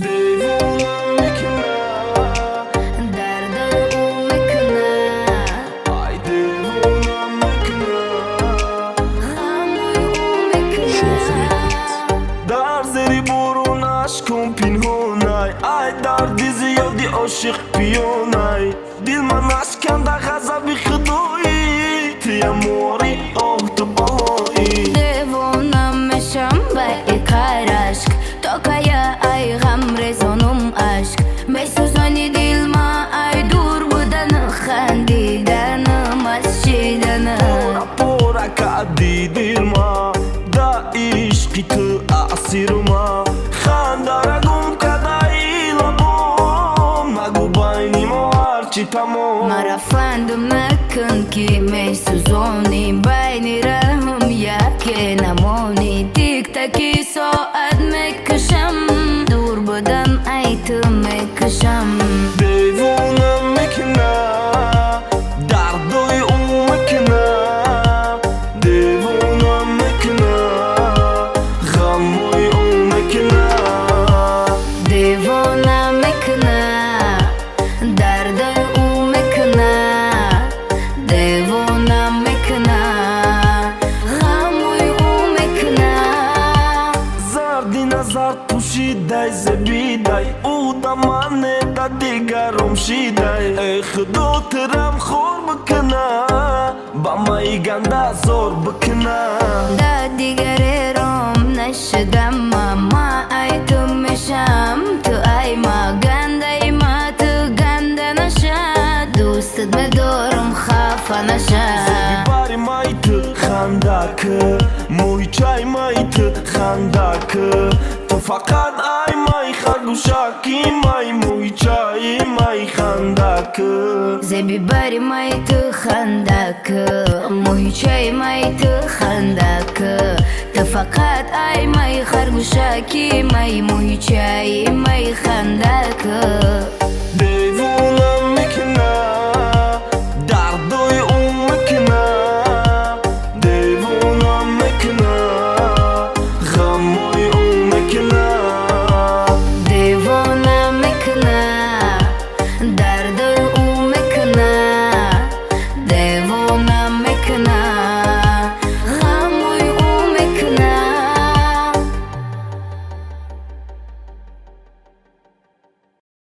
دیوونم میکنه درد او میکنه ای دیوونم میکنه غموی او میکنه در زیر برونش کن پنهونای ای دردی زیادی عاشق پیونای دل من اشکنده غضب خدایی تی اموری آه تو بالایی دیوونم میشم به کار عشق تو که ای غم رزونم عشق میسوزانی دل ما ای دور بودن خندیدنم از شیدن پورا کردی دل ما دا عشقی تو اسیر ما خنده گم کدایی لبام نگو بینی ما هرچی تمام مرا فندم نکن که میسوزانی بین رحم یکی نمانی تیک تکی ساعت میکشم دور بودن ای تو میکشم دیوونم میکنه دردای او میکنه دیوونم میکنه غمای او میکنه دیوانه میکنه درد او میکنه دیوانه میکنه غموی او میکنه زردی نظر پوشیده زبیده او دا منه دا دیگرم شیده ای خدا ترم خور بکنه با مایی گنده زور بکنه دا دیگری روم نشدم ما ای تو میشم تو ای ما گنده ما تو گنده نشد دوستت بدارم خفه نشد باری مای تو خنده که موی چای مای تو خنده که تو فقط ای مای خرگوشکی مای موی چای مای خنده که زبی باری مای تو خندک موی چای مای تو خندک تو فقط ای مای خرگوشکی مای موی چای مای خندک دیوونم میکنه